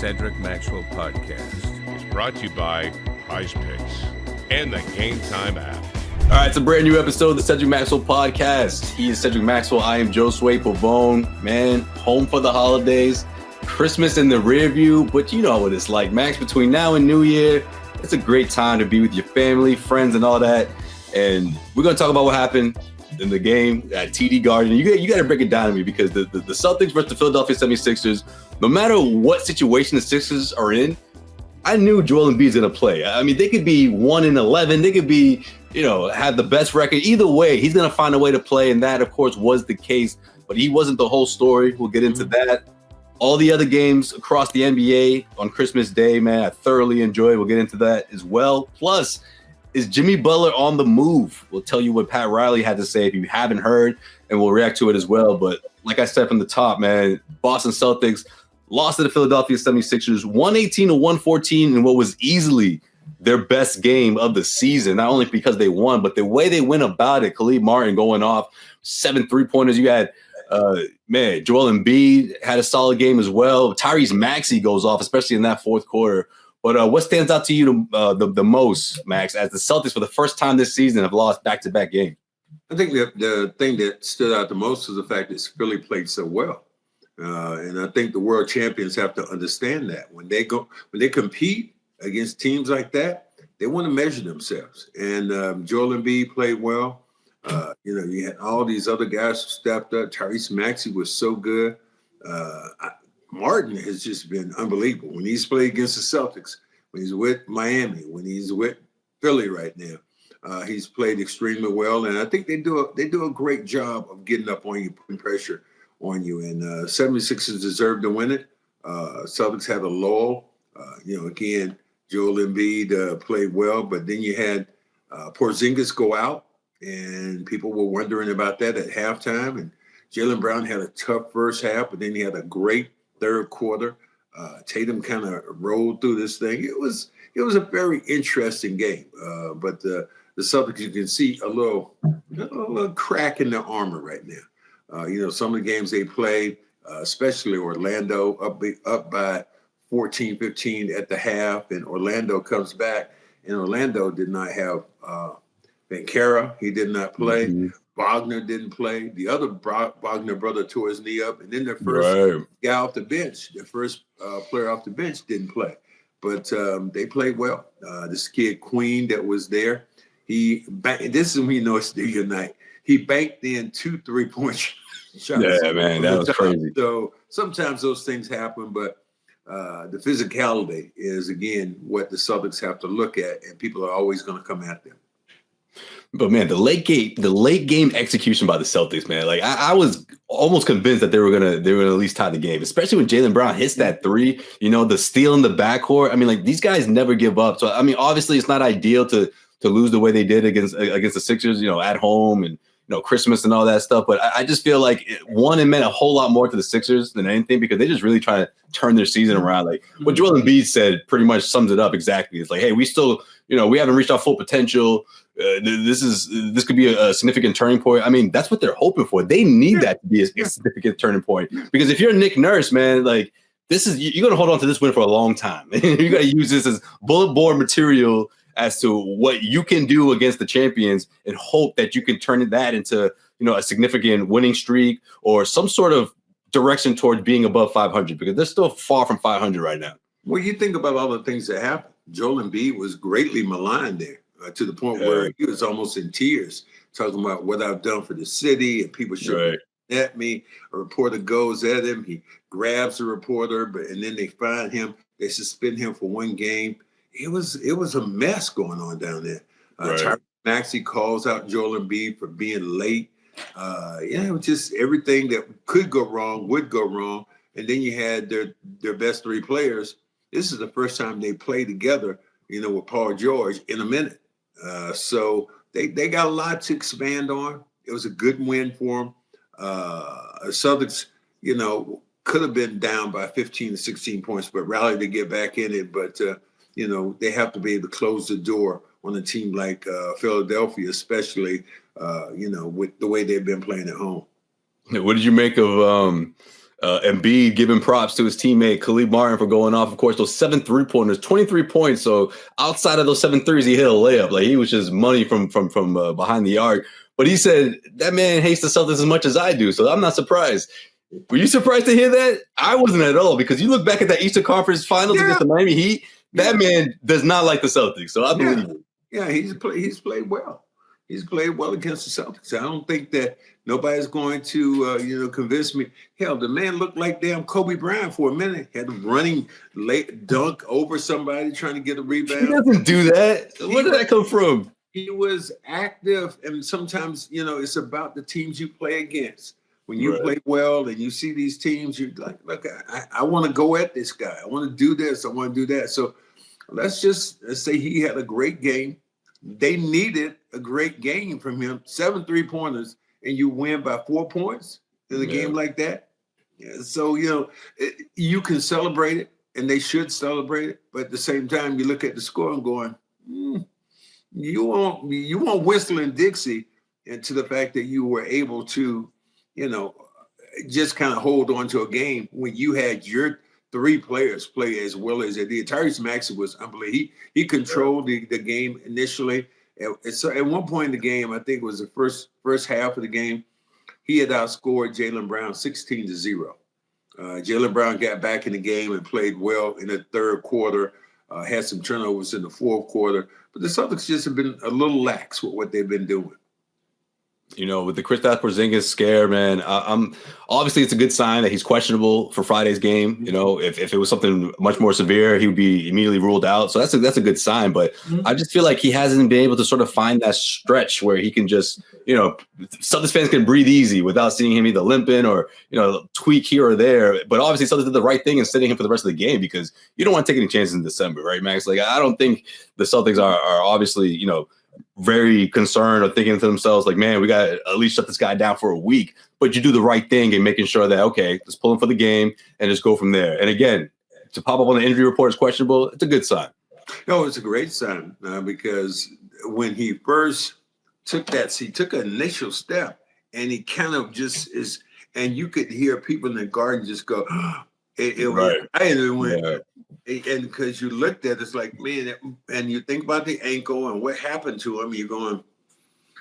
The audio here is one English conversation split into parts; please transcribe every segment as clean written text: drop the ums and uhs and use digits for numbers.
Cedric Maxwell podcast is brought to you by Prize Picks and the Game Time app. All right, it's a brand new episode of the Cedric Maxwell podcast. He is Cedric Maxwell. I am Josue Pavon. Man, home for the holidays. Christmas in the rear view, but you know what it's like, Max. Between now and New Year, it's a great time to be with your family, friends, and all that. And we're going to talk about what happened in the game at TD Garden. You got to break it down to me, because the Celtics versus the Philadelphia 76ers, no matter what situation the Sixers are in, I knew Joel Embiid's going to play. I mean, they could be 1-11. They could be, have the best record. Either way, he's going to find a way to play. And that, of course, was the case. But he wasn't the whole story. We'll get into that. All the other games across the NBA on Christmas Day, man, I thoroughly enjoyed. We'll get into that as well. Plus, is Jimmy Butler on the move? We'll tell you what Pat Riley had to say if you haven't heard, and we'll react to it as well. But like I said from the top, man, Boston Celtics lost to the Philadelphia 76ers, 118-114 in what was easily their best game of the season, not only because they won, but the way they went about it. Khalid Martin going off 7 3-pointers. You had Joel Embiid had a solid game as well. Tyrese Maxey goes off, especially in that fourth quarter. But what stands out to you the most, Max, as the Celtics for the first time this season have lost back-to-back games? I think the thing that stood out the most is the fact that Philly played so well. And I think the world champions have to understand that. When they compete against teams like that, they want to measure themselves. And Joel Embiid played well. You had all these other guys who stepped up. Tyrese Maxey was so good. Martin has just been unbelievable. When he's played against the Celtics, when he's with Miami, when he's with Philly right now, he's played extremely well. And I think they do a great job of getting up on you, putting pressure on you. And 76ers deserved to win it. Celtics had a lull. Again, Joel Embiid played well, but then you had Porzingis go out, and people were wondering about that at halftime. And Jaylen Brown had a tough first half, but then he had a great third quarter. Tatum kind of rolled through this thing. It was a very interesting game. But the Celtics, you can see a little crack in their armor right now. Some of the games they played, especially Orlando, up by 14-15 at the half, and Orlando comes back, and Orlando did not have Benkera. He did not play. Mm-hmm. Wagner didn't play. The other Wagner brother tore his knee up, and then their first guy off the bench, their first player off the bench didn't play. But they played well. This kid Queen that was there, this is when you know it's your night. He banked in 2 3-point shots. Yeah, man, that was crazy. So sometimes those things happen, but the physicality is, again, what the Celtics have to look at, and people are always going to come at them. But man, the late game execution by the Celtics, man, like I was almost convinced that they were gonna at least tie the game, especially when Jaylen Brown hits that three. The steal in the backcourt. I mean, like, these guys never give up. So I mean, obviously, it's not ideal to lose the way they did against the Sixers, at home and Christmas and all that stuff. But I just feel like it meant a whole lot more to the Sixers than anything, because they just really trying to turn their season around. Like what Joel Embiid said pretty much sums it up exactly. It's like, hey, we still, we haven't reached our full potential. This could be a significant turning point. I mean, that's what they're hoping for. They need that to be a significant turning point, because if you're Nick Nurse, man, like, this is, you're going to hold on to this win for a long time. You got to use this as bullet board material as to what you can do against the champions, and hope that you can turn that into, a significant winning streak or some sort of direction towards being above 500, because they're still far from 500 right now. Well, you think about all the things that happened. Joel Embiid was greatly maligned there. To the point where he was almost in tears, talking about what I've done for the city, and people shooting at me. A reporter goes at him. He grabs the reporter, and then they find him. They suspend him for 1 game. It was a mess going on down there. Tyrese Maxey calls out Joel Embiid for being late. It was just everything that could go wrong would go wrong. And then you had their best 3 players. This is the first time they play together, with Paul George in a minute. So they got a lot to expand on. It was a good win for them. Celtics, could have been down by 15 to 16 points, but rallied to get back in it. But, they have to be able to close the door on a team like Philadelphia, especially, with the way they've been playing at home. What did you make of Embiid giving props to his teammate Khalid Martin for going off. Of course, those 7 3-pointers, 23 points. So outside of those 7 threes, he hit a layup. Like he was just money from behind the arc. But he said that man hates the Celtics as much as I do. So I'm not surprised. Were you surprised to hear that? I wasn't at all, because you look back at that Eastern Conference Finals against the Miami Heat. That man does not like the Celtics. So I believe it. Yeah, he's played well. He's played well against the Celtics. I don't think that nobody's going to, convince me. Hell, the man looked like damn Kobe Bryant for a minute. Had a running late dunk over somebody trying to get a rebound. He doesn't do that. Where did that come from? He was active, and sometimes, it's about the teams you play against. When you play well and you see these teams, you're like, look, I want to go at this guy. I want to do this. I want to do that. So let's say he had a great game. They needed a great game from him. 7 3-pointers, and you win by 4 points in a game like that. Yeah, so, you can celebrate it, and they should celebrate it. But at the same time, you look at the score and going, you won't whistle in Dixie into the fact that you were able to, just kind of hold on to a game when you had your 3 players play as well as they did. Tyrese Maxey was unbelievable. He controlled the game initially. So at one point in the game, I think it was the first half of the game, he had outscored Jaylen Brown 16-0. Jaylen Brown got back in the game and played well in the third quarter, had some turnovers in the fourth quarter. But the Celtics just have been a little lax with what they've been doing. With the Kristaps Porzingis scare, man, I'm obviously it's a good sign that he's questionable for Friday's game. If it was something much more severe, he would be immediately ruled out. So that's a good sign. But I just feel like he hasn't been able to sort of find that stretch where he can just, Celtics fans can breathe easy without seeing him either limping or, tweak here or there. But obviously Celtics did the right thing in sitting him for the rest of the game, because you don't want to take any chances in December, right, Max? Like, I don't think the Celtics are obviously, very concerned or thinking to themselves like, man, we got to at least shut this guy down for a week. But you do the right thing in making sure that, okay, let's pull him for the game and just go from there. And again, to pop up on the injury report is questionable. It's a good sign. No, it's a great sign because when he first took an initial step, and he kind of just is, and you could hear people in the garden just go, and because you looked at it, it's like, man, and you think about the ankle and what happened to him, you're going,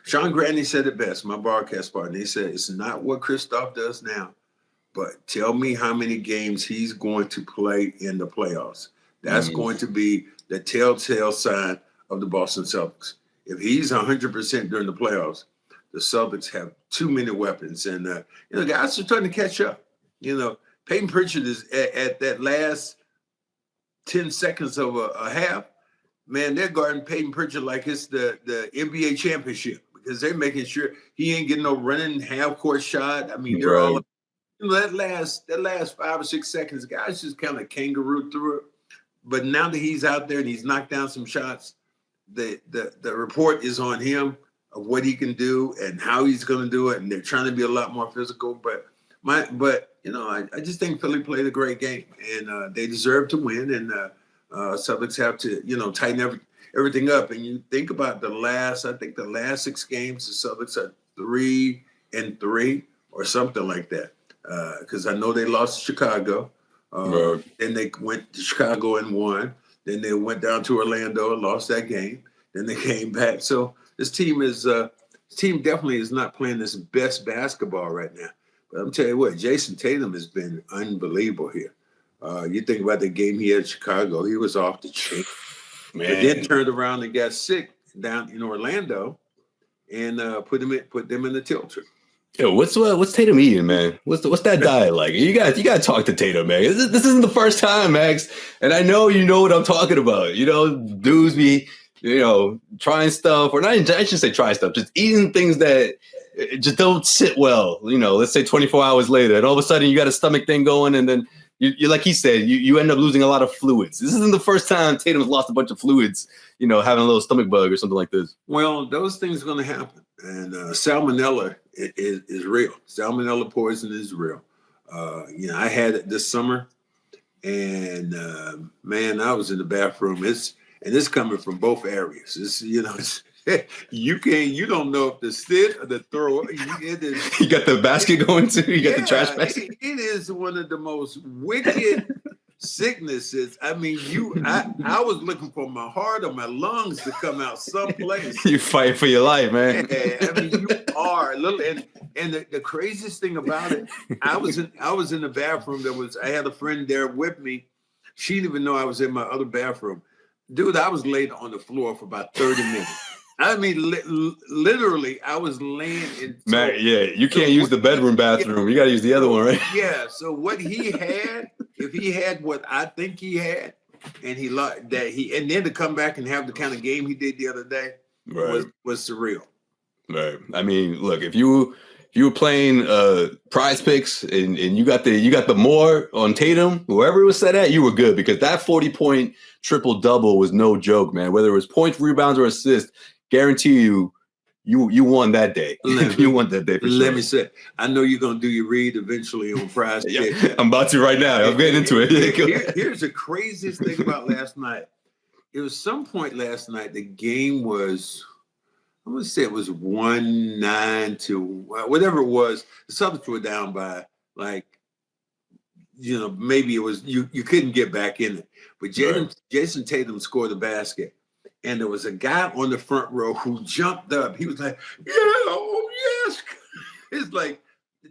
Sean Grandy said it best, my broadcast partner. He said, it's not what Kristaps does now, but tell me how many games he's going to play in the playoffs. That's going to be the telltale sign of the Boston Celtics. If he's 100% during the playoffs, the Celtics have too many weapons. And, guys are starting to catch up. Peyton Pritchard is at that last 10 seconds of a half. Man, they're guarding Peyton Pritchard like it's the NBA championship, because they're making sure he ain't getting no running half-court shot. I mean, they're all that last 5 or 6 seconds, guys just kind of kangaroo through it. But now that he's out there and he's knocked down some shots, the report is on him of what he can do and how he's going to do it, and they're trying to be a lot more physical. But I just think Philly played a great game, and they deserve to win. And Celtics have to, tighten everything up. And you think about the last 6 games, the Celtics are 3-3 or something like that. Because I know they lost to Chicago. Then they went to Chicago and won. Then they went down to Orlando and lost that game. Then they came back. So this team definitely is not playing this best basketball right now. But I'm telling you what, Jason Tatum has been unbelievable here. You think about the game he had in Chicago, he was off the chain. Man. But then turned around and got sick down in Orlando and put them in the tilter. Yo, what's Tatum eating, man? What's that diet like? You got to talk to Tatum, man. This isn't the first time, Max. And I know you know what I'm talking about. Dudes be, trying stuff, or I shouldn't say try stuff, just eating things that just don't sit well. Let's say 24 hours later, and all of a sudden you got a stomach thing going, and then you like he said, you end up losing a lot of fluids. This isn't the first time Tatum's lost a bunch of fluids, having a little stomach bug or something like this. Well, those things are going to happen. And salmonella is real. Salmonella poison is real. I had it this summer, and man, I was in the bathroom. It's coming from both areas. You don't know if to sit or to throw. You got the basket going too. You got the trash basket. It is one of the most wicked sicknesses. I mean, I was looking for my heart or my lungs to come out someplace. You fight for your life, man. Yeah, I mean, you are a little. And the craziest thing about it, I was in the bathroom. I had a friend there with me. She didn't even know I was in my other bathroom. Dude, I was laid on the floor for about 30 minutes. I mean, literally, I was laying in. Man, yeah, you can't use the bedroom bathroom. You got to use the other one, right? Yeah. So what he had, if he had what I think he had, and and then to come back and have the kind of game he did the other day, right, was surreal. Right. I mean, look, if you were playing Prize Picks and you got the more on Tatum, whoever it was set at, you were good because that 40-point triple-double was no joke, man. Whether it was points, rebounds, or assists, guarantee you won that day. You won that day for sure. Let me say, I know you're going to do your read eventually on Prize Picks. I'm about to right now. I'm getting into it. Here's the craziest thing about last night. It was some point last night, the game was, I'm going to say it was 1-9 to whatever it was. The Celtics were down by maybe it was, you couldn't get back in it. But Jason Tatum scored a basket. And there was a guy on the front row who jumped up. He was like, yeah, oh, yes. It's like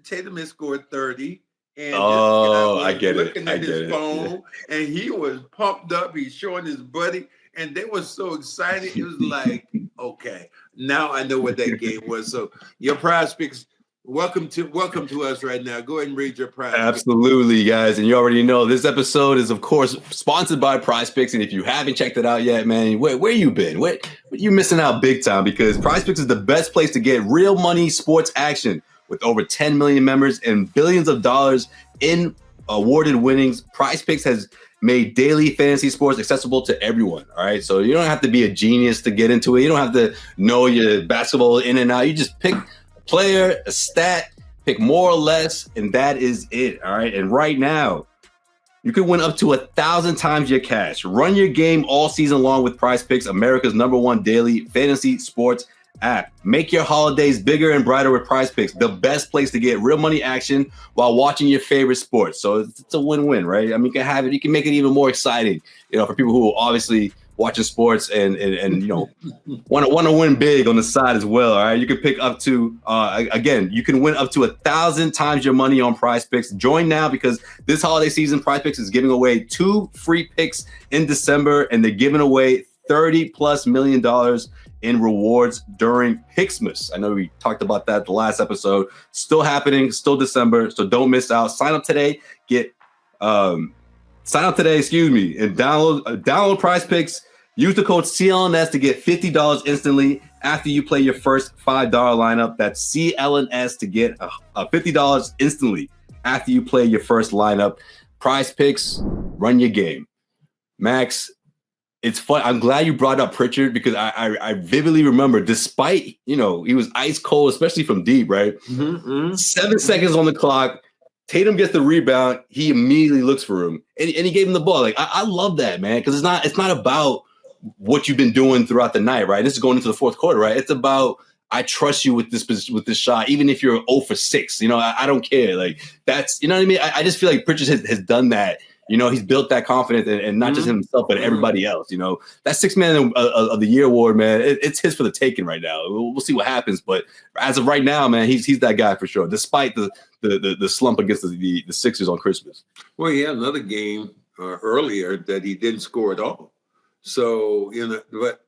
Tatum had scored 30. And I get it. Looking at his phone, and he was pumped up. He's showing his buddy. And they were so excited. It was like, okay, now I know what that game was. So your Prize Picks, welcome to us right now. Go ahead and read your Prize Picks. Absolutely, guys. And you already know this episode is, of course, sponsored by Prize Picks. And if you haven't checked it out yet, man, where you been? Where you missing out big time? Because Prize Picks is the best place to get real money sports action. With over 10 million members and billions of dollars in awarded winnings, Prize Picks has made daily fantasy sports accessible to everyone. All right. So you don't have to be a genius to get into it. You don't have to know your basketball in and out. You just pick a player, a stat, pick more or less, and that is it. All right. And right now, you can win up to 1,000 times your cash. Run your game all season long with Prize Picks, America's #1 daily fantasy sports app. Make your holidays bigger and brighter with Prize Picks, the best place to get real money action while watching your favorite sports. So it's a win-win, right? I mean, you can make it even more exciting, for people who are obviously watching sports and want to win big on the side as well. All right, you can pick up to you can win up to 1,000 times your money on Prize Picks. Join now because this holiday season, Prize Picks is giving away 2 free picks in December, and they're giving away $30+ million in rewards during Picksmas. I know we talked about that the last episode. Still happening, still December, so don't miss out. Sign up today, and download Prize Picks. Use the code CLNS to get $50 instantly after you play your first $5 lineup. That's CLNS to get a $50 instantly after you play your first lineup. Prize Picks, run your game. Max, it's fun. I'm glad you brought up Pritchard because I vividly remember, despite, he was ice cold, especially from deep, right? 7 seconds on the clock. Tatum gets the rebound. He immediately looks for him and he gave him the ball. Like, I love that, man, because it's not about what you've been doing throughout the night, right? This is going into the fourth quarter, right? It's about, I trust you with this shot, even if you're 0 for 6. I don't care. Like, that's, you know what I mean? I just feel like Pritchard has done that. He's built that confidence and not just himself, but everybody else. That 6th Man of the Year award, man, it's his for the taking right now. We'll see what happens. But as of right now, man, he's that guy for sure, despite the slump against the Sixers on Christmas. Well, he had another game earlier that he didn't score at all. So, but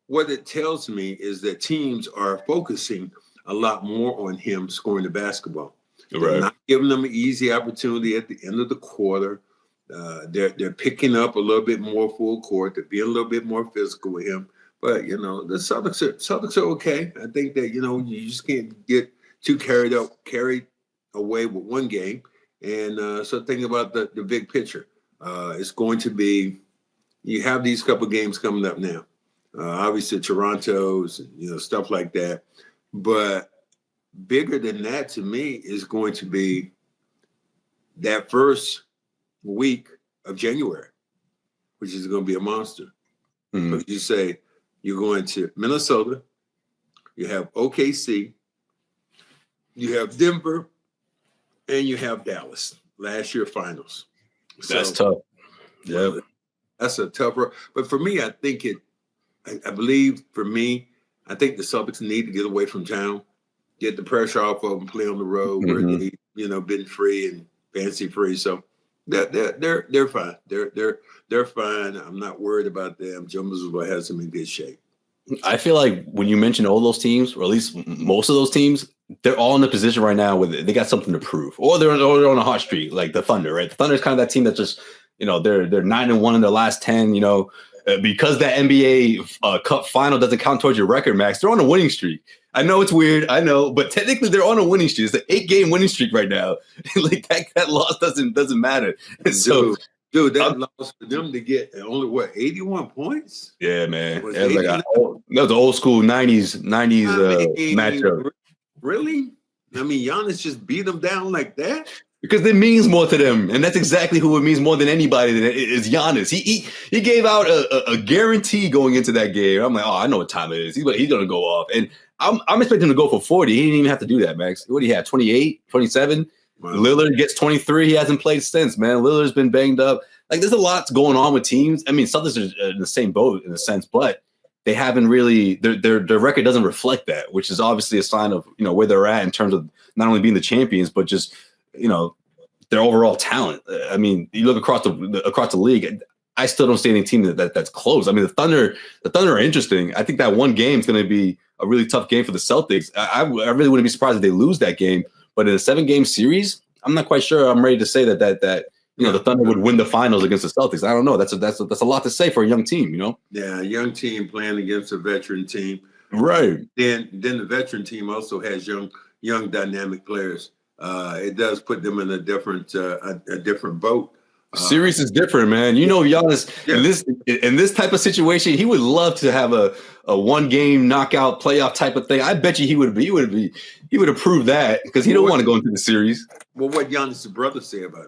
what it tells me is that teams are focusing a lot more on him scoring the basketball. Right. They're not giving them an easy opportunity at the end of the quarter. They're picking up a little bit more full court. They're being a little bit more physical with him. But, the Celtics are okay. I think that, you just can't get too carried away with one game. And so think about the big picture. It's going to be, you have these couple games coming up now. Obviously, Toronto's, stuff like that. But bigger than that to me is going to be that first week of January, which is going to be a monster. But you say, you're going to Minnesota, you have OKC, you have Denver, and you have Dallas. Last year finals. That's tough. Yeah, that's a tougher. But for me, I think I believe for me, I think the Celtics need to get away from town, get the pressure off of them, play on the road where they, been free and fancy free. So they're fine. They're fine. I'm not worried about them. Joe Mazzulla has them in good shape. I feel like when you mention all those teams, or at least most of those teams, they're all in a position right now where they got something to prove, or they're on a hot streak, like the Thunder, right? The Thunder is kind of that team that just, they're 9-1 in their last 10, because that NBA Cup final doesn't count towards your record, Max. They're on a winning streak. I know it's weird, I know, but technically they're on a winning streak. It's an 8-game winning streak right now. Like that loss doesn't matter. So. Dude, that loss for them to get only 81 points? Yeah, man. That was an old school 90s matchup. Really? I mean, Giannis just beat them down like that? Because it means more to them, and that's exactly who it means more than anybody. Is Giannis. He gave out a guarantee going into that game. I'm like, I know what time it is. He's going to go off, and I'm expecting him to go for 40. He didn't even have to do that, Max. What do you have? 28, 27. Wow. Lillard gets 23. He hasn't played since, man. Lillard's been banged up. Like, there's a lot going on with teams. I mean, Celtics are in the same boat in a sense, but they haven't really their record doesn't reflect that, which is obviously a sign of where they're at in terms of not only being the champions, but just their overall talent. I mean, you look across the league. I still don't see any team that's close. I mean, the Thunder are interesting. I think that one game is going to be a really tough game for the Celtics. I really wouldn't be surprised if they lose that game. But in a 7-game series, I'm not quite sure I'm ready to say that the Thunder would win the finals against the Celtics. I don't know. That's a lot to say for a young team, Yeah, a young team playing against a veteran team. Right. Then the veteran team also has young dynamic players. It does put them in a different boat. Series is different, man. Giannis in this type of situation, he would love to have a 1-game knockout playoff type of thing. I bet you he would approve that because he don't want to go into the series. Well, what Giannis' brother say about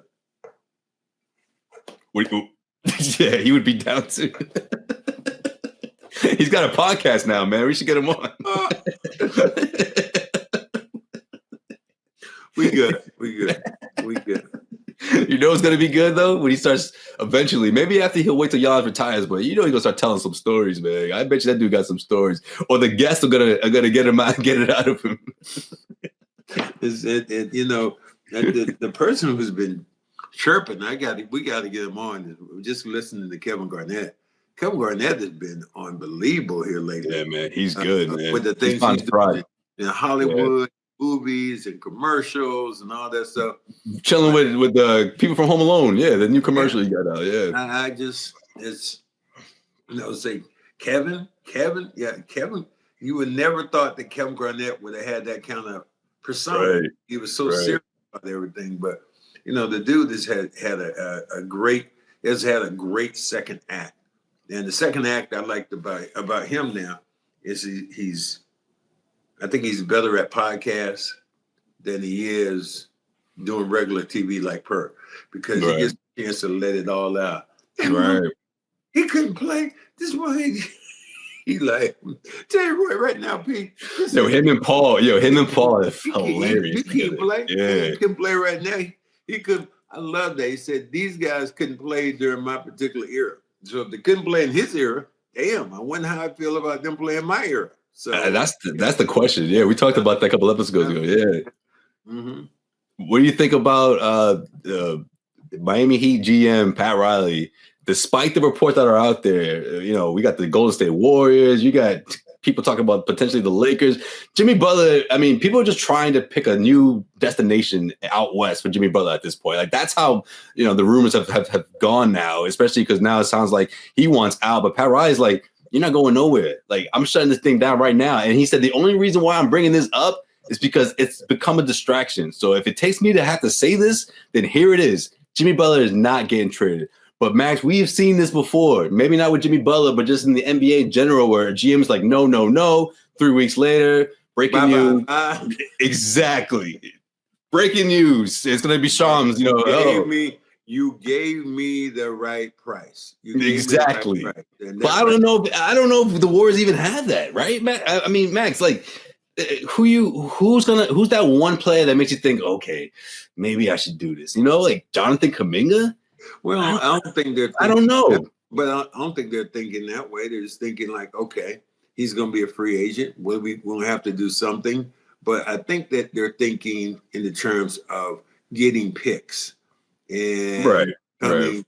it? Yeah, he would be down too. He's got a podcast now, man. We should get him on. We good. It's going to be good, though, when he starts eventually. Maybe after he'll wait till Giannis retires, but he's going to start telling some stories, man. I bet you that dude got some stories. Or the guests are going to get him out and get it out of him. The person who's been chirping, we got to get him on. Just listening to Kevin Garnett. Kevin Garnett has been unbelievable here lately. Yeah, man. He's good, man. With the things he's doing in Hollywood. Yeah. Movies and commercials and all that stuff. Chilling with the people from Home Alone. Yeah, the new commercial you got out. Yeah. Say Kevin. Yeah, Kevin. You would never thought that Kevin Garnett would have had that kind of persona. Right. He was so serious about everything. But the dude has had a great second act. And the second act I liked about him now is I think he's better at podcasts than he is doing regular TV like Per, because he gets a chance to let it all out. And he couldn't play. This one, he like, tell you right now, Pete. Him and Paul is hilarious. He can play. Yeah. He can play right now. He could. I love that. He said, these guys couldn't play during my particular era. So if they couldn't play in his era, damn, I wonder how I feel about them playing my era. So that's the question. Yeah, we talked about that a couple episodes ago. Yeah. Mm-hmm. What do you think about Miami Heat GM Pat Riley? Despite the reports that are out there, we got the Golden State Warriors. You got people talking about potentially the Lakers. Jimmy Butler. I mean, people are just trying to pick a new destination out west for Jimmy Butler at this point. Like, that's how the rumors have gone now. Especially because now it sounds like he wants out, but Pat Riley's like, you're not going nowhere. Like, I'm shutting this thing down right now. And he said the only reason why I'm bringing this up is because it's become a distraction. So if it takes me to have to say this, then here it is. Jimmy Butler is not getting traded. But Max, we've seen this before. Maybe not with Jimmy Butler, but just in the NBA in general, where GM's like, no. 3 weeks later, breaking news. Exactly. Breaking news. It's going to be Shams. You gave me the right price. You gave Exactly. me the right price. But I don't know. I don't know if the Warriors even have that, right, Max? I mean, Max, like, who's that one player that makes you think, okay, maybe I should do this? You know, like Jonathan Kuminga. Well, I don't think they're. I don't know. But I don't think they're thinking that way. They're just thinking like, okay, he's going to be a free agent. We'll have to do something. But I think that they're thinking in the terms of getting picks. And Right. mean,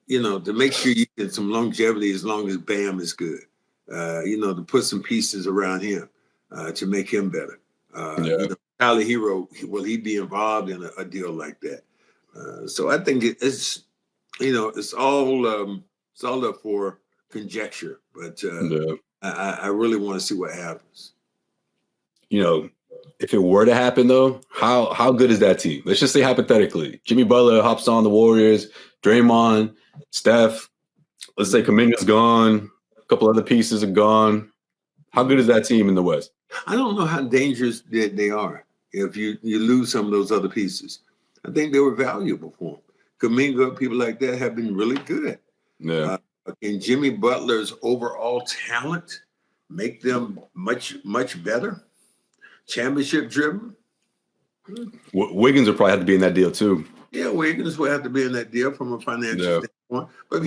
to make sure you get some longevity as long as Bam is good. To put some pieces around him to make him better. Tyler Hero, will he be involved in a deal like that? So I think it's all up for conjecture, but I really want to see what happens. If it were to happen, though, how good is that team? Let's just say hypothetically, Jimmy Butler hops on the Warriors, Draymond, Steph. Let's say Kuminga's gone, a couple other pieces are gone. How good is that team in the West? I don't know how dangerous they are if you lose some of those other pieces. I think they were valuable for them. Kuminga, people like that have been really good. Yeah. And Jimmy Butler's overall talent make them much, much better. Championship driven. Wiggins would probably have to be in that deal too. Yeah, Wiggins would have to be in that deal from a financial standpoint. But if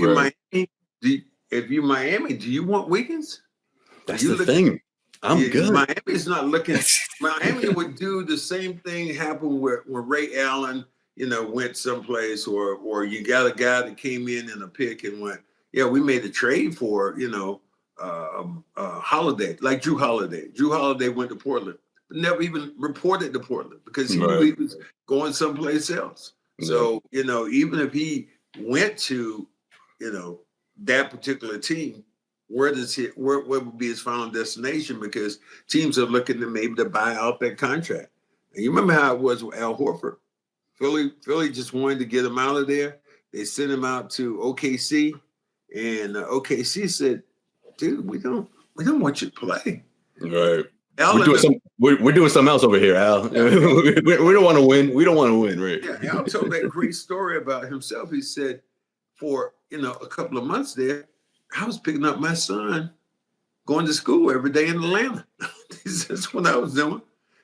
you're Miami, do you want Wiggins? That's the thing. I'm good. Miami's not looking. Miami would do the same thing happen when Ray Allen, went someplace, or you got a guy that came in a pick and went, yeah, we made a trade for, Holiday, like Drew Holiday. Drew Holiday went to Portland, but never even reported to Portland because he knew he was going someplace else. So, even if he went to, that particular team, where would be his final destination? Because teams are looking to maybe to buy out that contract. And you remember how it was with Al Horford. Philly just wanted to get him out of there. They sent him out to OKC, and OKC said, "Dude, we don't want you to play." Right. We're doing something else over here, Al. we don't want to win. We don't want to win, right? Yeah, Al told that great story about himself. He said, for a couple of months there, I was picking up my son, going to school every day in Atlanta. That's what I was doing.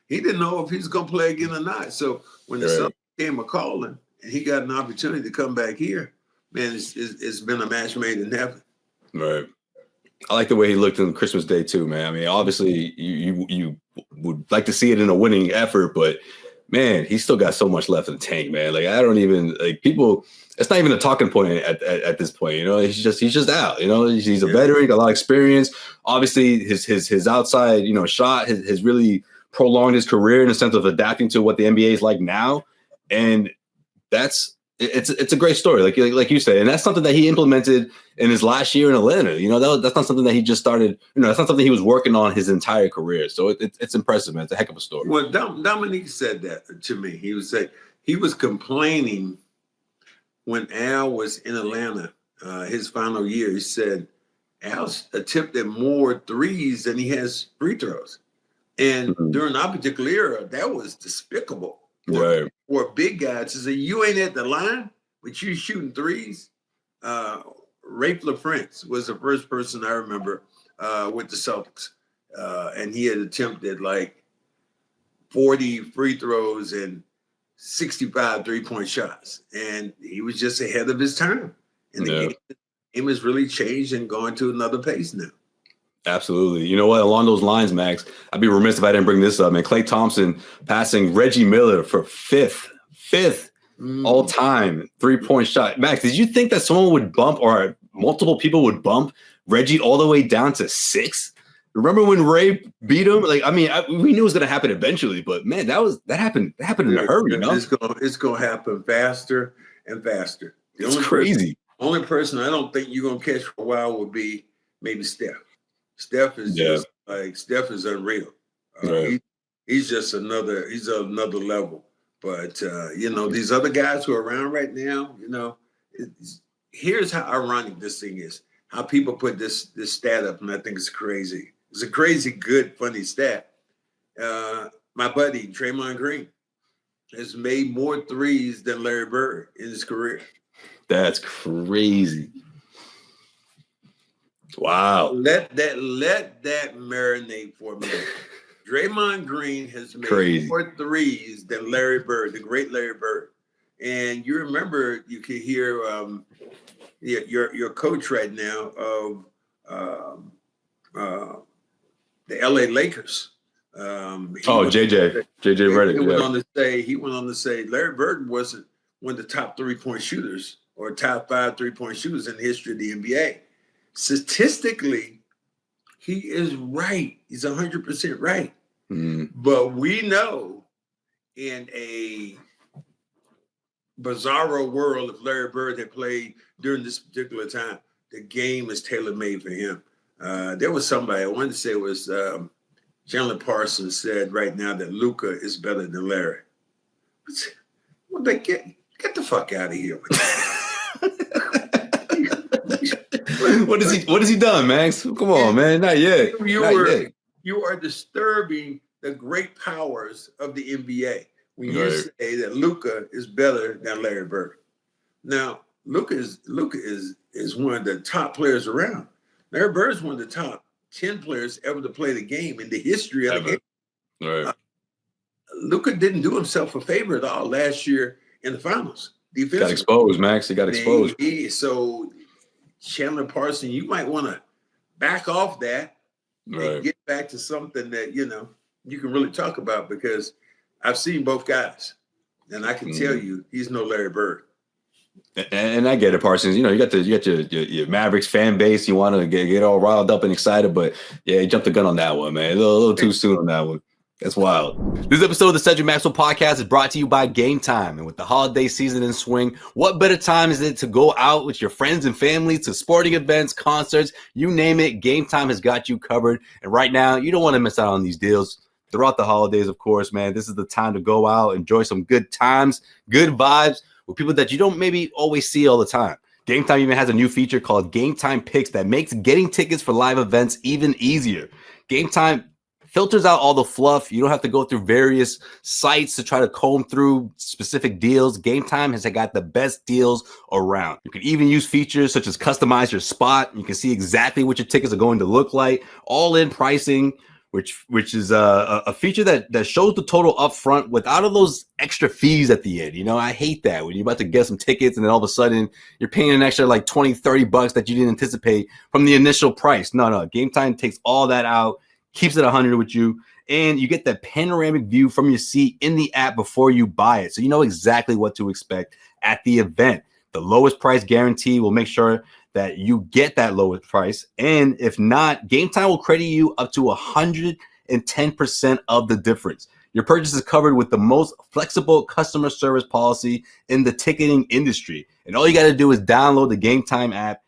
He didn't know if he was going to play again or not. So when the Celtics came a calling and he got an opportunity to come back here, man, it's been a match made in heaven. Right. I like the way he looked on Christmas Day too, man. I mean, obviously you would like to see it in a winning effort, but man, he's still got so much left in the tank, man. Like I don't even people. It's not even a talking point at this point. He's just out. He's a veteran, got a lot of experience. Obviously, his outside shot has really prolonged his career in the sense of adapting to what the NBA is like now, and it's a great story, like you said, and that's something that he implemented in his last year in Atlanta. That's not something that he just started. That's not something he was working on his entire career. So it's impressive, man. It's a heck of a story. Well, Dominique said that to me. He was complaining when Al was in Atlanta, his final year. He said Al's attempted more threes than he has free throws, and during that particular era, that was despicable. For a big guy to say, you ain't at the line, but you shooting threes. Rafe LaFrance was the first person I remember with the Celtics. And he had attempted like 40 free throws and 65 three-point shots. And he was just ahead of his time. And the game has really changed and gone to another pace now. Absolutely. You know what? Along those lines, Max, I'd be remiss if I didn't bring this up, man. Klay Thompson passing Reggie Miller for fifth all-time three-point shot. Max, did you think that someone would bump or multiple people would bump Reggie all the way down to 6? Remember when Ray beat him? Like, I mean, we knew it was going to happen eventually, but man, that happened in a hurry. It's going to happen faster and faster. It's crazy. Only person I don't think you're going to catch for a while would be maybe Steph. Steph is Steph is unreal. He's just another level. But these other guys who are around right now, here's how ironic this thing is. How people put this stat up, and I think it's crazy. It's a crazy, good, funny stat. My buddy Draymond Green has made more threes than Larry Bird in his career. That's crazy. Wow. Let that marinate for a minute. Draymond Green has made more threes than Larry Bird, the great Larry Bird. And you remember, you could hear your coach right now of the LA Lakers. JJ Redick. He went on to say Larry Bird wasn't one of the top 3-point shooters or top 5 3-point shooters in the history of the NBA. Statistically, he is right. He's 100% right. But we know in a bizarro world, if Larry Bird had played during this particular time, the game is tailor-made for him. There was somebody, I wanted to say it was Chandler Parsons said right now that Luka is better than Larry. Well, they get the fuck out of here. What has he done, Max? Come on, man. Not yet. You are disturbing the great powers of the NBA when you say that Luka is better than Larry Bird. Now, Luka is one of the top players around. Larry Bird is one of the top 10 players ever to play the game in the history of the game. Right. Luka didn't do himself a favor at all last year in the finals. Defensively. Got exposed, Max. He got exposed. So Chandler Parsons, you might want to back off that and get back to something that, you can really talk about, because I've seen both guys and I can tell you he's no Larry Bird. And I get it, Parsons. You got your Mavericks fan base. You want to get all riled up and excited, but yeah, you jumped the gun on that one, man. A little too soon on that one. That's wild. This episode of the Cedric Maxwell Podcast is brought to you by Game Time. And with the holiday season in swing, what better time is it to go out with your friends and family to sporting events, concerts, you name it. Game Time has got you covered. And right now, you don't want to miss out on these deals. Throughout the holidays, of course, man, this is the time to go out, enjoy some good times, good vibes with people that you don't maybe always see all the time. Game Time even has a new feature called Game Time Picks that makes getting tickets for live events even easier. Game Time filters out all the fluff. You don't have to go through various sites to try to comb through specific deals. Game Time has got the best deals around. You can even use features such as customize your spot. You can see exactly what your tickets are going to look like. All-in pricing, which is a feature that shows the total up front without all those extra fees at the end. I hate that when you're about to get some tickets and then all of a sudden you're paying an extra like $20-$30 that you didn't anticipate from the initial price. No. Game Time takes all that out, keeps it 100 with you, and you get that panoramic view from your seat in the app before you buy it. So you know exactly what to expect at the event. The lowest price guarantee will make sure that you get that lowest price. And if not, Game Time will credit you up to 110% of the difference. Your purchase is covered with the most flexible customer service policy in the ticketing industry. And all you got to do is download the Game Time app,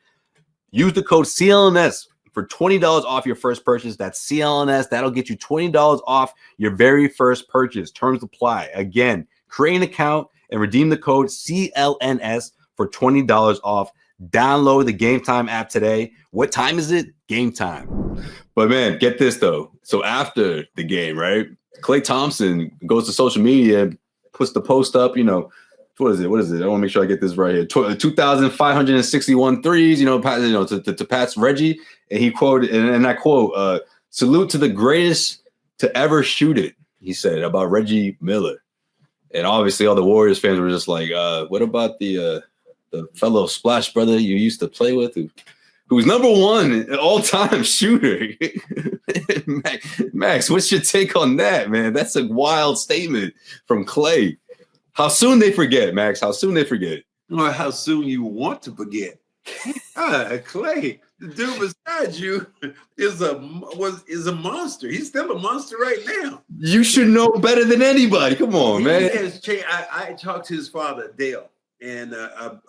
use the code CLNS for $20 off your first purchase. That's CLNS. That'll get you $20 off your very first purchase. Terms apply. Again, create an account and redeem the code CLNS for $20 off. Download the Game Time app today. What time is it? Game time. But man, get this though. So after the game, right? Klay Thompson goes to social media, puts the post up, what is it? I want to make sure I get this right here. 2,561 threes, to pass Reggie. And he quoted, and I quote, salute to the greatest to ever shoot it, he said about Reggie Miller. And obviously all the Warriors fans were just like, what about the fellow Splash brother you used to play with who's number one all-time shooter? Max, what's your take on that, man? That's a wild statement from Klay. How soon they forget, Max? How soon they forget? Or how soon you want to forget. Klay, the dude beside you is a monster. He's still a monster right now. You should know better than anybody. Come on, man. I talked to his father, Dale, and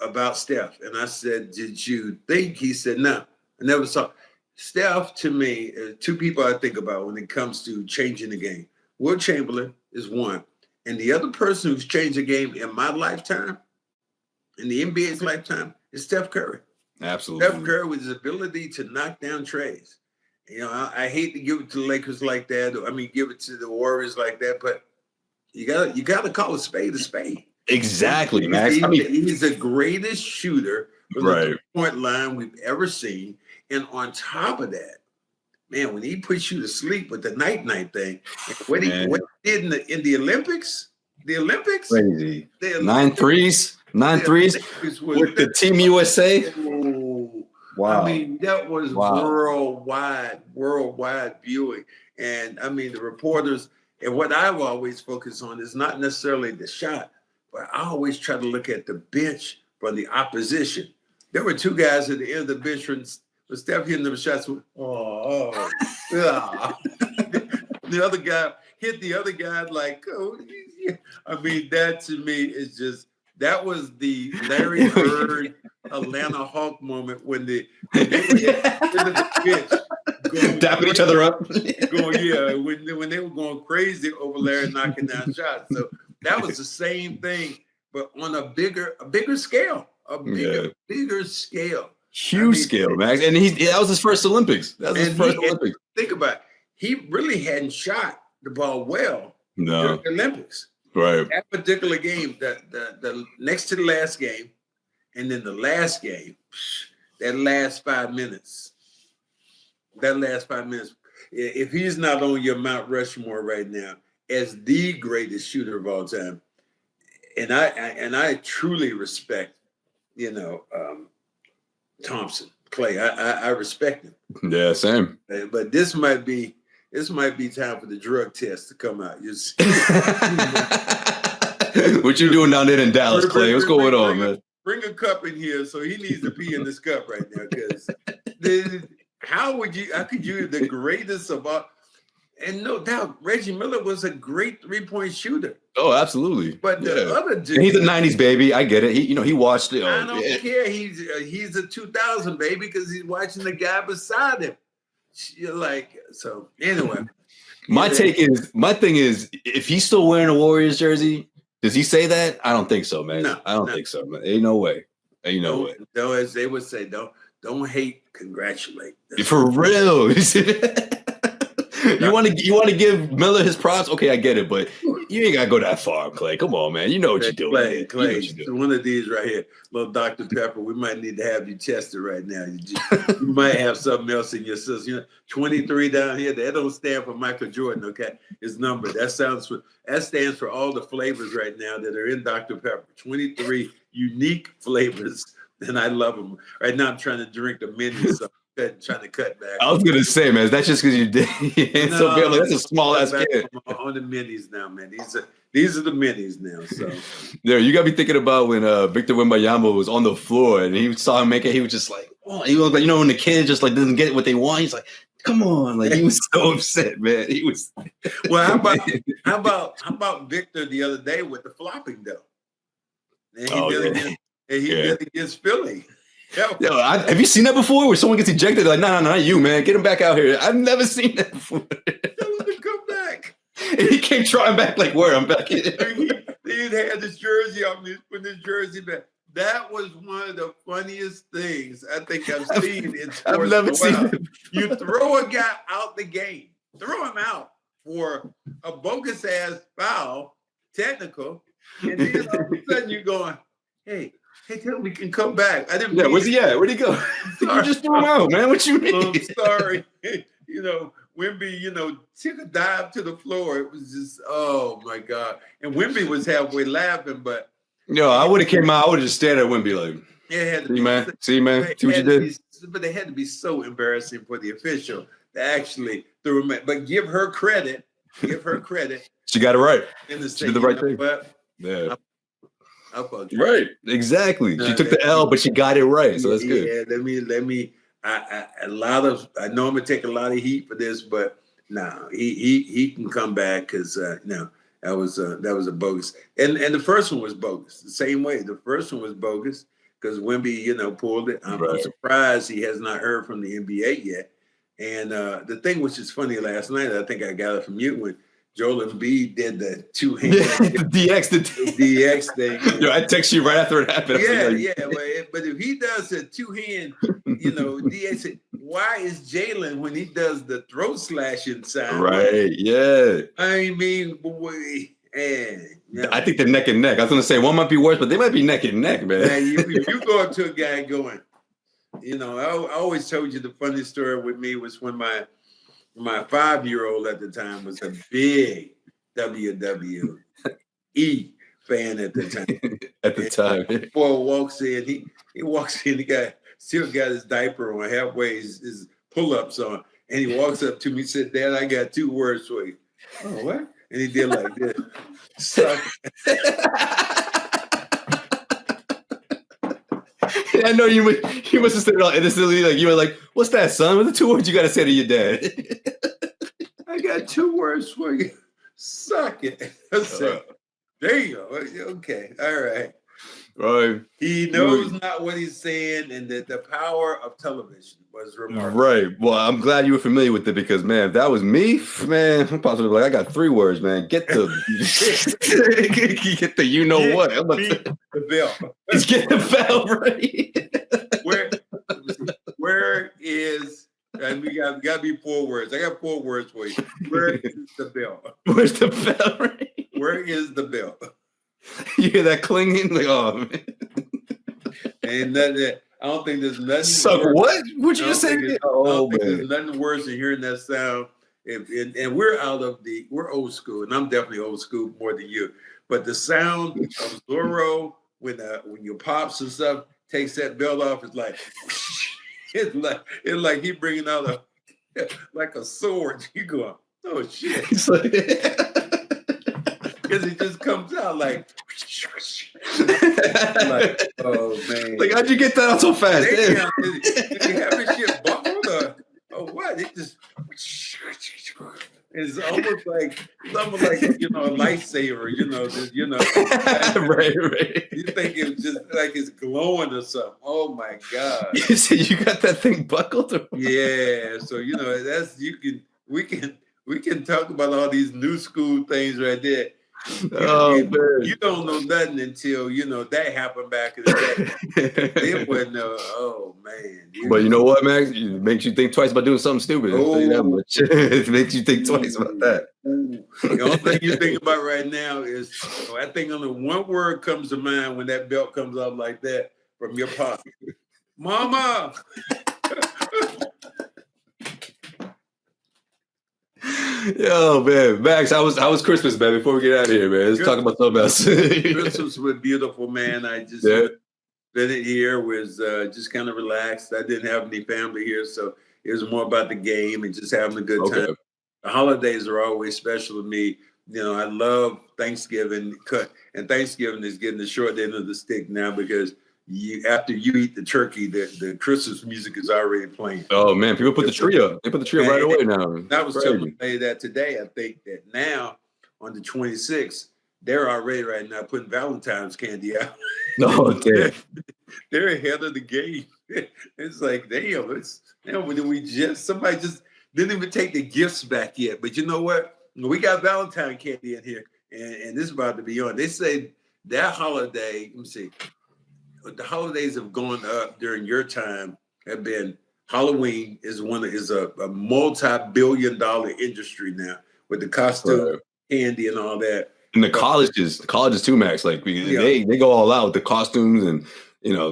about Steph, and I said, "Did you think?" He said, "No, I never saw." Steph, to me, two people I think about when it comes to changing the game. Will Chamberlain is one, and the other person who's changed the game in my lifetime, in the NBA's lifetime, is Steph Curry. Absolutely. Steph Curry with his ability to knock down trays. I hate to give it to the Lakers like that. Give it to the Warriors like that, but you gotta call a spade a spade. Exactly, Max. He's the greatest shooter from right. the point line we've ever seen. And on top of that, man, when he puts you to sleep with the night thing, what he did in the Olympics, crazy. 9 threes with the Team USA. Oh, Wow. I mean, that was worldwide viewing. And I mean, the reporters, and what I've always focused on is not necessarily the shot, but I always try to look at the bench for the opposition. There were 2 guys at the end of the bench when Steph hitting them shots. The other guy hit the other guy like, oh, yeah. I mean, that to me is just, that was the Larry Bird Atlanta Hawk moment when they were at the end of the pitch, dapping each other up. When they were going crazy over Larry knocking down shots. So that was the same thing, but on a bigger scale, bigger scale. Huge scale, Max. And that was his first Olympics. Olympics. Think about it. He really hadn't shot the ball well during the Olympics. Right. That particular game, the next to the last game, and then the last game, that last 5 minutes. If he's not on your Mount Rushmore right now as the greatest shooter of all time, and I truly respect, Thompson, Klay. I respect him. Yeah, same. But this might be time for the drug test to come out. What you doing down there in Dallas, Klay? What's going on, man? Bring a cup in here, so he needs to pee in this cup right now. Because how could you the greatest of all? And no doubt, Reggie Miller was a great 3-point shooter. Oh, absolutely. But the other dude, he's a '90s baby. I get it. He watched it. I don't care. He's a 2000 baby because he's watching the guy beside him. You're like, so anyway. My thing is, if he's still wearing a Warriors jersey, does he say that? I don't think so, man. No, I don't think so, man. Ain't no way. No, as they would say, don't hate, congratulate. For real. You want to give Miller his props? Okay, I get it, but you ain't gotta go that far, Klay. Come on, man. You know what you're doing. Klay, one of these right here, little Dr. Pepper. We might need to have you tested right now. You might have something else in your system. 23 down here. That don't stand for Michael Jordan. Okay, his number. That stands for all the flavors right now that are in Dr. Pepper. 23 unique flavors, and I love them. Right now, I'm trying to drink the menu. So trying to cut back. I was gonna say, man, that's just because you did. That's a small ass kid. On the minis now, man. These are the minis now. So yeah, you gotta be thinking about when Victor Wembanyama was on the floor and he saw him make it. He was just like, oh, he was like, when the kid just like doesn't get what they want, he's like, come on, like he was so upset, man. He was. Well, how about Victor the other day with the flopping though? And he did against Philly. Yo, have you seen that before? Where someone gets ejected? Like, no, not you, man. Get him back out here. I've never seen that before. Tell him to come back. And he came trying back, like, where? I'm back here. He had his jersey on. He's putting his jersey back. That was one of the funniest things I think I've seen in sports. I've never seen it. You throw a guy out the game, throw him out for a bogus ass foul, technical, and then all of a sudden you're going, hey, tell him he can come back. I didn't. Yeah, where's he at? Where'd he go? You just threw him out, man. What you mean? I'm sorry. Wemby, took a dive to the floor. It was just, oh my God. And Wemby was halfway laughing, but I would have came out. I would have just stared at Wemby like, it had to see, be, man. See what you did? But they had to be so embarrassing for the official to actually throw him out. But give her credit. She got it right. She did the right thing. But yeah. Right, exactly. She took the L, but she got it right, so that's good. Yeah, let me. I know I'm gonna take a lot of heat for this, but no, he can come back because that was a bogus, and the first one was bogus. The same way, the first one was bogus because Wemby pulled it. I'm surprised he has not heard from the NBA yet. And the thing which is funny last night, I think I got it from you when Joel Embiid did the two-hand the DX thing. Yo, I text you right after it happened. But if he does a two-hand, DX, why is Jalen when he does the throat slash inside? Right, yeah. I mean, boy, And I think they're neck and neck. I was going to say one might be worse, but they might be neck and neck, man. if you go up to a guy going, I always told you the funny story with me was when my 5-year-old at the time was a big WWE fan at the time. Boy walks in, he walks in, the guy still got his diaper on, halfway his pull-ups on, and he walks up to me and said, "Dad, I got 2 words for you." Oh, what? And he did like this. Suck. I know you must have said it all innocently, like you were like, "What's that, son? What are the 2 words you got to say to your dad?" I got 2 words for you. Suck it. I said, there you go. Okay. All right. Right. He knows not what he's saying, and that the power of television was remarkable. Right. Well, I'm glad you were familiar with it because, man, if that was me, man, I'm possibly like, I got 3 words, man. Get the what? I'm the bell. He's getting the bell, right? Where is? And we got to be 4 words. I got 4 words for you. Where is the bell? Where's the bell? Right? Where is the bell? You hear that clinging? Like, oh man. And nothing. I don't think there's nothing. Suck what? What'd you just say? There's nothing worse than hearing that sound. And we're we're old school, and I'm definitely old school more than you. But the sound of Zorro when your pops and stuff takes that belt off, it's like he bringing out like a sword. You go, oh shit. Because it just comes out like, oh man! Like, how'd you get that out so fast? Did you have this shit buckled or what? It just it's almost like a lightsaber. Right. You think it's just like it's glowing or something? Oh my god! You said you got that thing buckled? Yeah. So we can talk about all these new school things right there. You don't know nothing until that happened back in the day. It wasn't oh man. But you know what, Max? It makes you think twice about doing something stupid. I'll tell you that much. It makes you think twice about that. The only thing you think about right now is I think only one word comes to mind when that belt comes off like that from your pocket. Mama. Yo, man, Max, how was Christmas, man? Before we get out of here, man, let's talk about something else. Christmas was beautiful, man. I just spent it here, was just kind of relaxed. I didn't have any family here, so it was more about the game and just having a good time. The holidays are always special to me. I love Thanksgiving, and Thanksgiving is getting the short end of the stick now because after you eat the turkey, the Christmas music is already playing. Oh man, people put the tree up. They put the tree up right away now. I was telling you that today. I think that now on the 26th, they're already right now putting Valentine's candy out. No, damn. They're ahead of the game. It's like, damn, somebody just didn't even take the gifts back yet. But you know what? We got Valentine's candy in here, and this is about to be on. They say that holiday, let me see. The holidays have gone up during your time have been Halloween is a multi-billion-dollar industry now with the costume, candy, and all that. And the colleges too, Max. Like they go all out with the costumes, and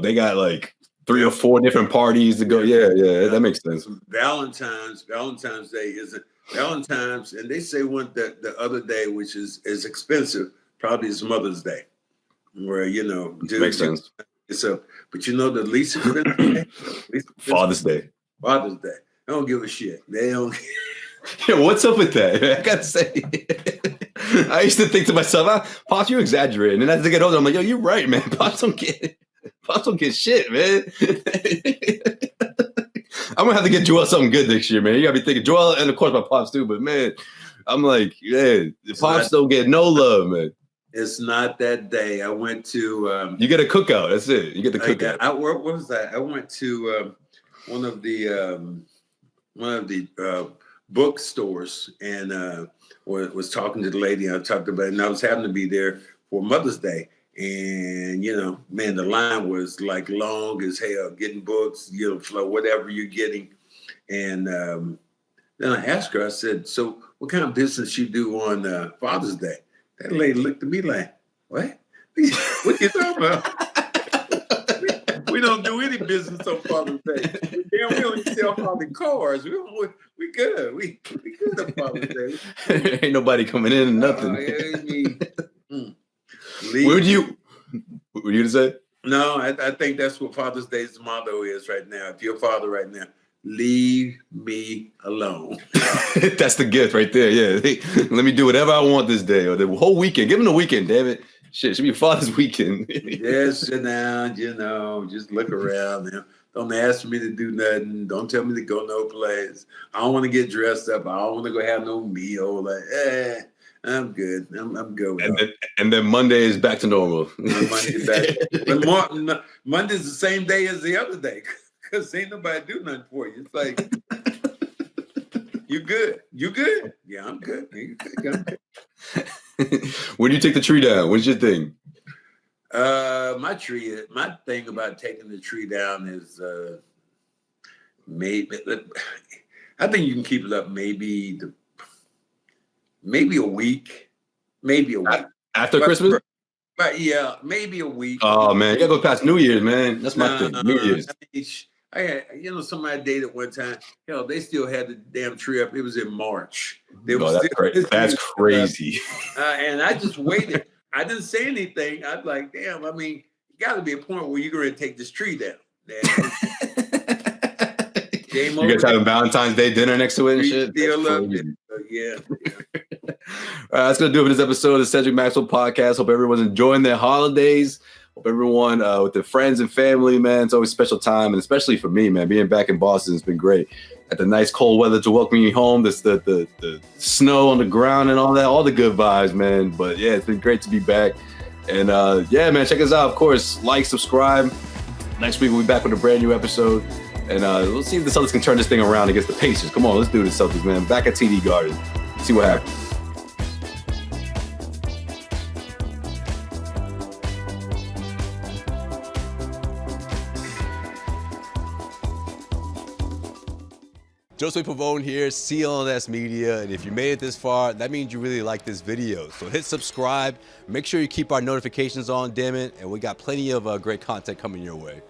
they got like 3 or 4 different parties to go. Yeah, that makes sense. Valentine's Day is Valentine's, and they say the other day, which is expensive, probably is Mother's Day, where makes sense. But the least expensive day? Father's Day. Father's Day. I don't give a shit. They don't. Yeah, what's up with that? I gotta say, I used to think to myself, Pops, you exaggerating. And as I get older, I'm like, yo, you're right, man. Pops don't get shit, man. I'm gonna have to get Joel something good next year, man. You gotta be thinking Joel, and of course my Pops too. But man, I'm like, the Pops don't get no love, man. It's not that day. I went to. You get a cookout. That's it. You get the cookout. What was that? I went to one of the bookstores and was talking to the lady I talked about, and I was having to be there for Mother's Day. And man, the line was like long as hell. Getting books, flow, whatever you're getting. And then I asked her. I said, "So, what kind of business you do on Father's Day?" That lady looked at me like, what? What you talking about? We don't do any business on Father's Day. Damn, we don't even sell Father cars. We good. We good on Father's Day. Ain't nobody coming in and nothing. What would you say? No, I think that's what Father's Day's motto is right now. If you're a father right now, leave me alone. That's the gift right there. Yeah. Let me do whatever I want this day or the whole weekend. Give him the weekend, damn it. Shit, it should be Father's weekend. Just sit down, just look around. Don't ask me to do nothing. Don't tell me to go no place. I don't want to get dressed up. I don't want to go have no meal. Like, I'm good. I'm good with it. And then Monday is back to normal. Monday's back. But Monday's the same day as the other day because ain't nobody do nothing for you. It's like, you good? You good? Yeah, I'm good. You good? I'm good. When do you take the tree down? What's your thing? My thing about taking the tree down is maybe. I think you can keep it up maybe a week, After Christmas. But yeah, maybe a week. Oh man, you gotta go past New Year's, man. That's my thing. New Year's. I had, somebody I dated one time. Hell, they still had the damn tree up. It was in March. That's crazy. And I just waited. I didn't say anything. I was like, damn. I mean, you got to be a point where you're going to take this tree down. You guys having Valentine's Day dinner next to it and shit? Still love it. Yeah. All right, that's going to do it for this episode of the Cedric Maxwell Podcast. Hope everyone's enjoying their holidays. Hope everyone with their friends and family, man. It's always a special time, and especially for me, man. Being back in Boston has been great. Got the nice cold weather to welcome you home. The snow on the ground and all that, all the good vibes, man. But yeah, it's been great to be back. And yeah, man, check us out. Of course, like, subscribe. Next week we'll be back with a brand new episode. And we'll see if the Celtics can turn this thing around against the Pacers. Come on, let's do this, Celtics, man. Back at TD Garden. See what happens. Josue Pavon here, CLNS Media, and if you made it this far, that means you really like this video. So hit subscribe, make sure you keep our notifications on, damn it, and we got plenty of great content coming your way.